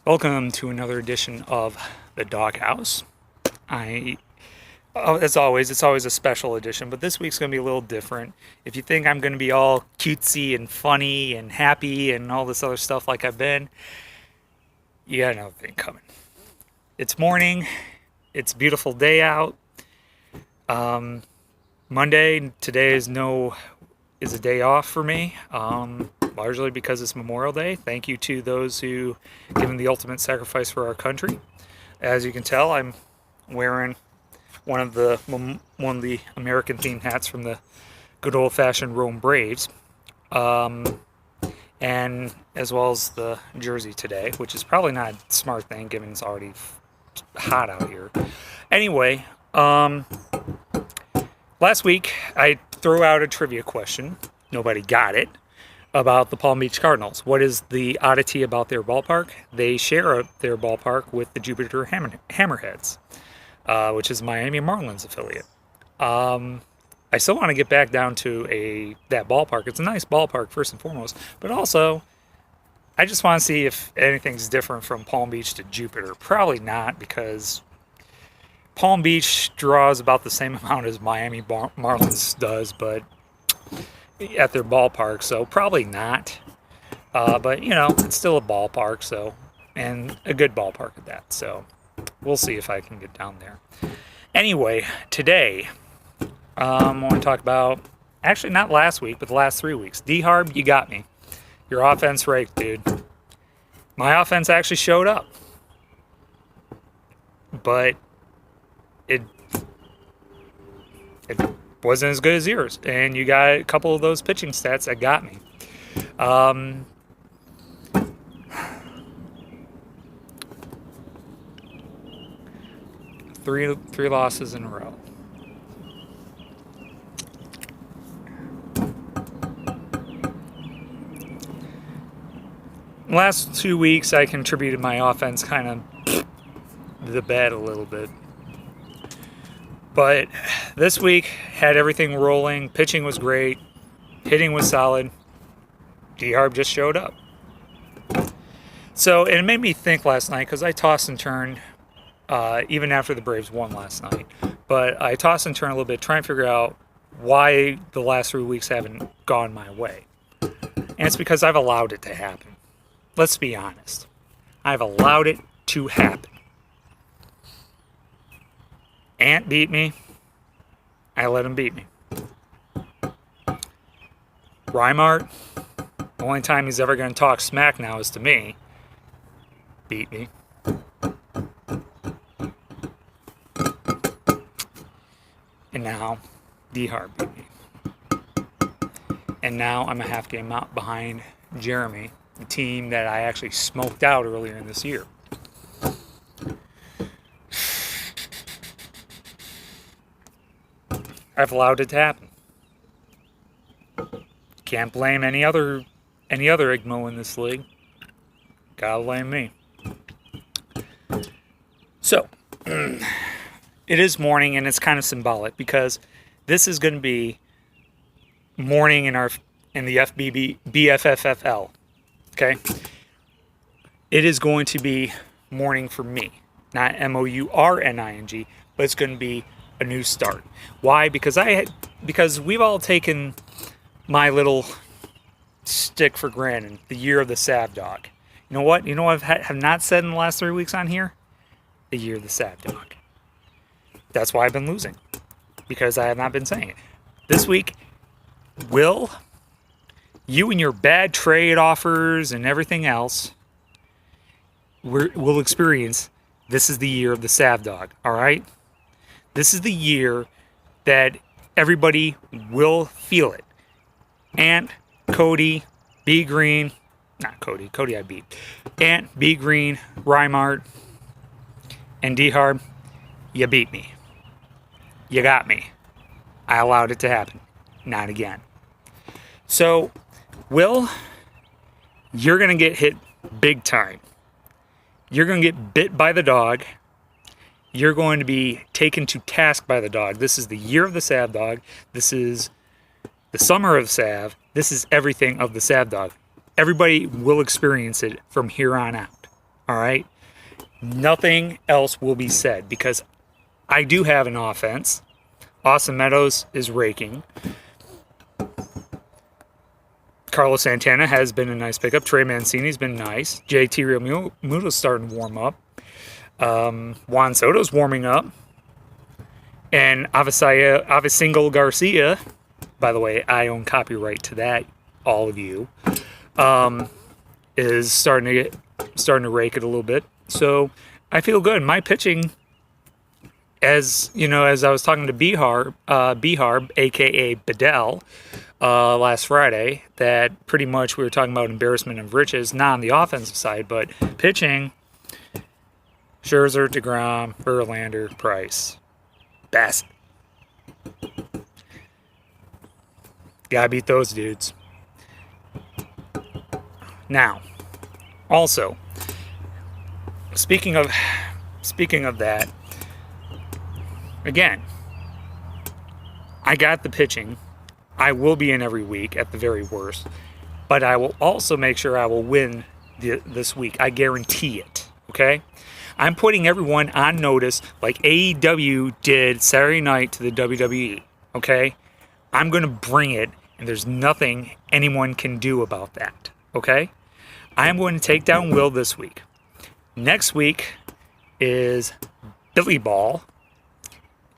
Welcome to another edition of the DawgHouse. As always, it's always a special edition, but this week's going to be a little different. If you think I'm going to be all cutesy and funny and happy and all this other stuff like I've been, you got another thing coming. It's morning. It's a beautiful day out. Monday, today is a day off for me. Largely because it's Memorial Day. Thank you to those who given the ultimate sacrifice for our country. As you can tell, I'm wearing one of the American themed hats from the good old-fashioned Rome Braves, and as well as the jersey today, which is probably not a smart thing given it's already hot out here. Anyway, last week I threw out a trivia question. Nobody got it. About the Palm Beach Cardinals. What is the oddity about their ballpark? They share their ballpark with the Jupiter Hammerheads, which is Miami Marlins affiliate. I still want to get back down to that ballpark. It's a nice ballpark first and foremost, but also I just want to see if anything's different from Palm Beach to Jupiter. Probably not, because Palm Beach draws about the same amount as Miami Marlins does, but at their ballpark, so probably not. But you know, it's still a ballpark, so, and a good ballpark at that. So we'll see if I can get down there. Anyway, today I want to talk about, actually not last week, but the last 3 weeks. D-Harb, you got me. Your offense raked, dude. My offense actually showed up, but it wasn't as good as yours, and you got a couple of those pitching stats that got me. Three losses in a row. Last 2 weeks, I contributed my offense kind of the bed a little bit. But this week had everything rolling. Pitching was great. Hitting was solid. D-Harb just showed up. So it made me think last night, because I tossed and turned even after the Braves won last night. But I tossed and turned a little bit, trying to figure out why the last 3 weeks haven't gone my way. And it's because I've allowed it to happen. Let's be honest. I've allowed it to happen. Ant beat me. I let him beat me. Rymart, the only time he's ever going to talk smack now is to me. Beat me. And now, D-Harb beat me. And now I'm a half game out behind Jeremy, the team that I actually smoked out earlier in this year. I've allowed it to happen. Can't blame any other Igmo in this league. Gotta blame me. So, it is morning, and it's kind of symbolic because this is going to be morning in the BFFFL. Okay, it is going to be morning for me, not MOURNING, but it's going to be a new start. Why? Because we've all taken my little stick for granted, the year of the Sav Dog. You know what? You know what I have not said in the last 3 weeks on here? The year of the Sav Dog. That's why I've been losing, because I have not been saying it. This week, Will, you and your bad trade offers and everything else, will experience, this is the year of the Sav Dog, all right? This is the year that everybody will feel it. Ant, Cody, B Green, not Cody, Cody I beat. Ant, B Green, Rymart, and D-Harb, you beat me. You got me. I allowed it to happen. Not again. So, Will, you're going to get hit big time. You're going to get bit by the dog. You're going to be taken to task by the dog. This is the year of the Sav Dog. This is the summer of Sav. This is everything of the Sav Dog. Everybody will experience it from here on out. All right. Nothing else will be said because I do have an offense. Austin Meadows is raking. Carlos Santana has been a nice pickup. Trey Mancini's been nice. JT Realmuto's starting to warm up. Juan Soto's warming up. And Avisingo Garcia, by the way, I own copyright to that, all of you, is starting to rake it a little bit. So I feel good. My pitching, as you know, as I was talking to Bihar, aka Bedell, last Friday, that pretty much we were talking about embarrassment of riches, not on the offensive side, but pitching. Scherzer, DeGrom, Verlander, Price, Bassett. Gotta beat those dudes. Now, also, speaking of that, again, I got the pitching. I will be in every week at the very worst, but I will also make sure I will win this week. I guarantee it. Okay? I'm putting everyone on notice like AEW did Saturday night to the WWE. Okay? I'm going to bring it, and there's nothing anyone can do about that. Okay? I'm going to take down Will this week. Next week is Billy Ball.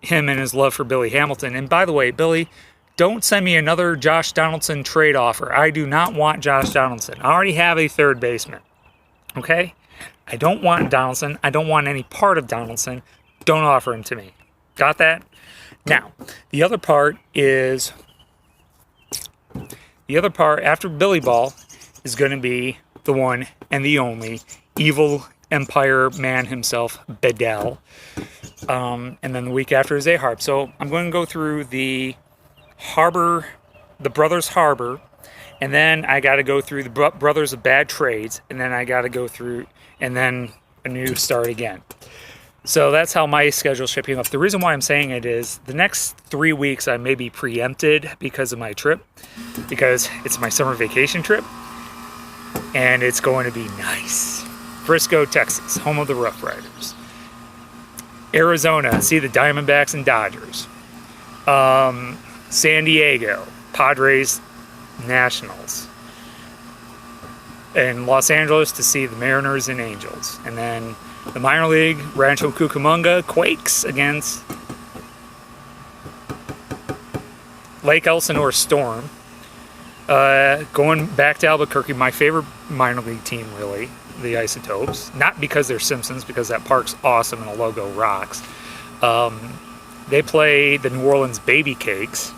Him and his love for Billy Hamilton. And by the way, Billy, don't send me another Josh Donaldson trade offer. I do not want Josh Donaldson. I already have a third baseman. Okay? I don't want Donaldson. I don't want any part of Donaldson. Don't offer him to me. Got that? Now, the other part after Billy Ball is going to be the one and the only evil empire man himself, Bedell. And then the week after is A-Harp. So I'm going to go through the Brothers Harbor, and then I got to go through the Brothers of Bad Trades, and then I got to go through, and then a new start again. So that's how my schedule's shaping up. The reason why I'm saying it is the next 3 weeks I may be preempted because of my trip, because it's my summer vacation trip, and it's going to be nice. Frisco, Texas, home of the Rough Riders. Arizona, see the Diamondbacks and Dodgers. San Diego, Padres, Nationals. And Los Angeles to see the Mariners and Angels. And then the minor league, Rancho Cucamonga, Quakes against Lake Elsinore Storm. Going back to Albuquerque, my favorite minor league team, really, the Isotopes. Not because they're Simpsons, because that park's awesome and the logo rocks. They play the New Orleans Baby Cakes.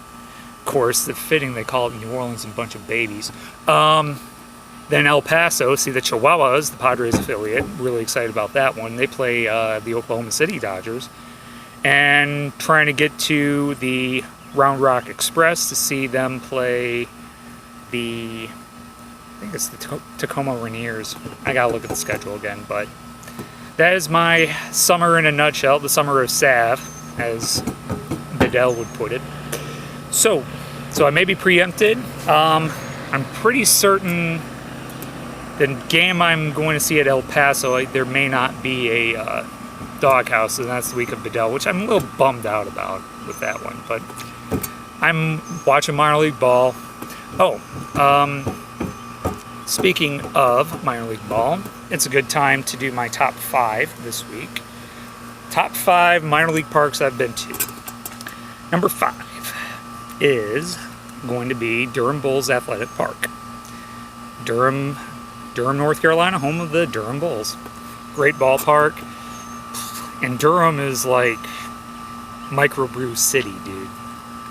Of course, it's fitting they call it New Orleans and a bunch of babies. Then El Paso, see the Chihuahuas, the Padres affiliate. Really excited about that one. They play the Oklahoma City Dodgers. And trying to get to the Round Rock Express to see them play I think it's the Tacoma Rainiers. I gotta look at the schedule again, but that is my summer in a nutshell, the summer of Sav, as Bedell would put it. So I may be preempted. I'm pretty certain the game I'm going to see at El Paso, there may not be a DawgHouse, and that's the week of Bedell, which I'm a little bummed out about with that one, but I'm watching minor league ball. Speaking of minor league ball, it's a good time to do my top 5 this week. Top 5 minor league parks I've been to. Number 5 is going to be Durham Bulls Athletic Park. Durham, North Carolina, home of the Durham Bulls. Great ballpark. And Durham is like microbrew city, dude.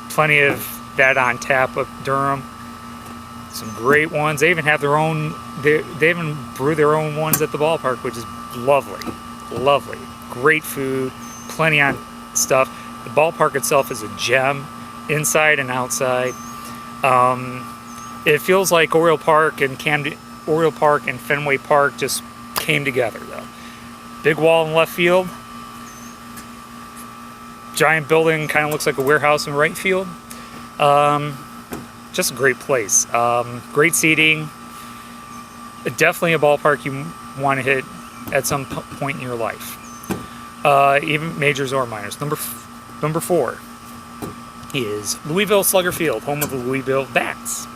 Plenty of that on tap with Durham. Some great ones. They even have their own, they even brew their own ones at the ballpark, which is lovely. Lovely. Great food. Plenty on stuff. The ballpark itself is a gem, inside and outside. It feels like Oriole Park and Fenway Park just came together, though. Big wall in left field. Giant building, kind of looks like a warehouse in right field. Just a great place. Great seating. Definitely a ballpark you want to hit at some point in your life, even majors or minors. Number 4 is Louisville Slugger Field, home of the Louisville Bats,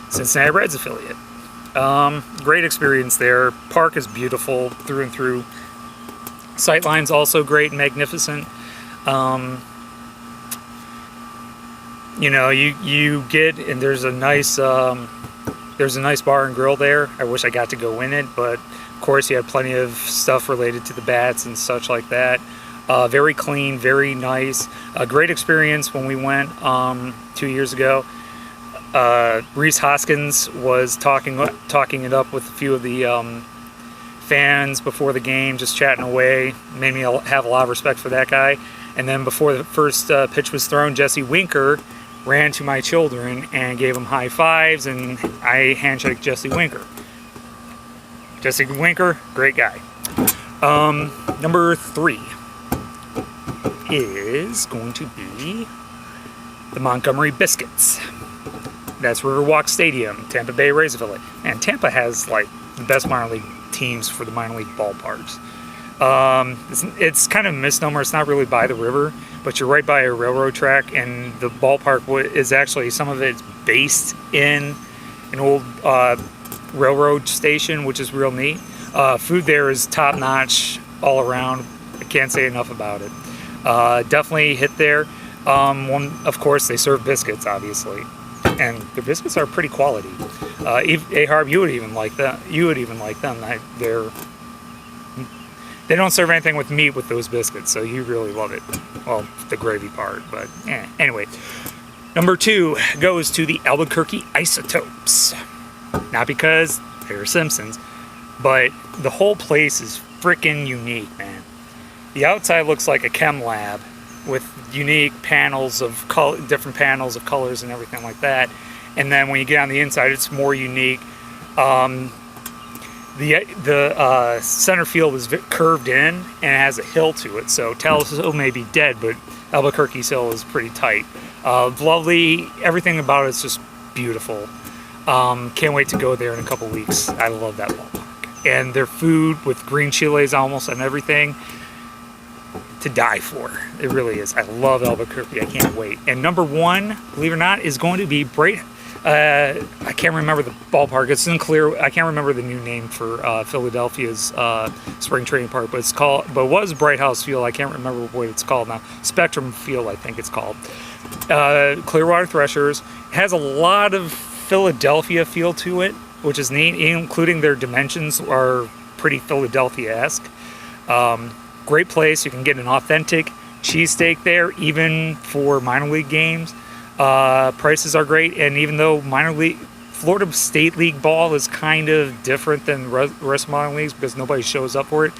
Cincinnati Reds affiliate. Great experience there. Park is beautiful through and through. Sightline's also great and magnificent. You know, you get, and there's a nice bar and grill there. I wish I got to go in it, but of course you had plenty of stuff related to the bats and such like that. Very clean, very nice. A great experience when we went 2 years ago. Reese Hoskins was talking it up with a few of the fans before the game, just chatting away. Made me have a lot of respect for that guy. And then before the first pitch was thrown, Jesse Winker ran to my children and gave them high fives, and I handshake Jesse Winker. Jesse Winker, great guy. Number 3 is going to be the Montgomery Biscuits. That's Riverwalk Stadium, Tampa Bay Rays affiliate. And Tampa has like the best minor league teams for the minor league ballparks. It's kind of a misnomer. It's not really by the river, but you're right by a railroad track, and the ballpark is actually, some of it's based in an old railroad station, which is real neat. Food there is top notch all around. I can't say enough about it. Definitely hit there. Of course, they serve biscuits, obviously, and their biscuits are pretty quality. Harb, you would even like that. You would even like them. They don't serve anything with meat with those biscuits, so you really love it. Well, the gravy part, but anyway. Number 2 goes to the Albuquerque Isotopes. Not because they're Simpsons, but the whole place is freaking unique, man. The outside looks like a chem lab with unique panels of different panels of colors and everything like that. And then when you get on the inside, it's more unique. The center field is curved in and it has a hill to it. So Taos Hill may be dead, but Albuquerque's hill is pretty tight. Lovely. Everything about it's just beautiful. Can't wait to go there in a couple weeks. I love that ballpark. And their food with green chiles almost on everything, to die for. It really is. I love Albuquerque. I can't wait. And number 1, believe it or not, is going to be I can't remember the ballpark. It's in Clear. I can't remember the new name for Philadelphia's spring training park, but it was Bright House Field. I can't remember what it's called now. Spectrum Field, I think it's called. Clearwater Threshers. It has a lot of Philadelphia feel to it, which is neat, including their dimensions are pretty Philadelphia-esque. Great place. You can get an authentic cheesesteak there, even for minor league games. Prices are great, and even though Florida State League ball is kind of different than the rest of minor leagues because nobody shows up for it,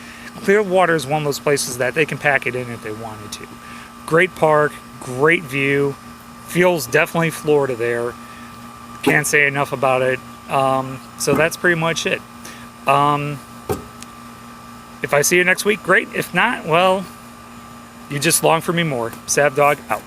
Clearwater is one of those places that they can pack it in if they wanted to. Great park, great view, feels definitely Florida there. Can't say enough about it. So that's pretty much it. If I see you next week, great. If not, well, you just long for me more. Sav Dog out.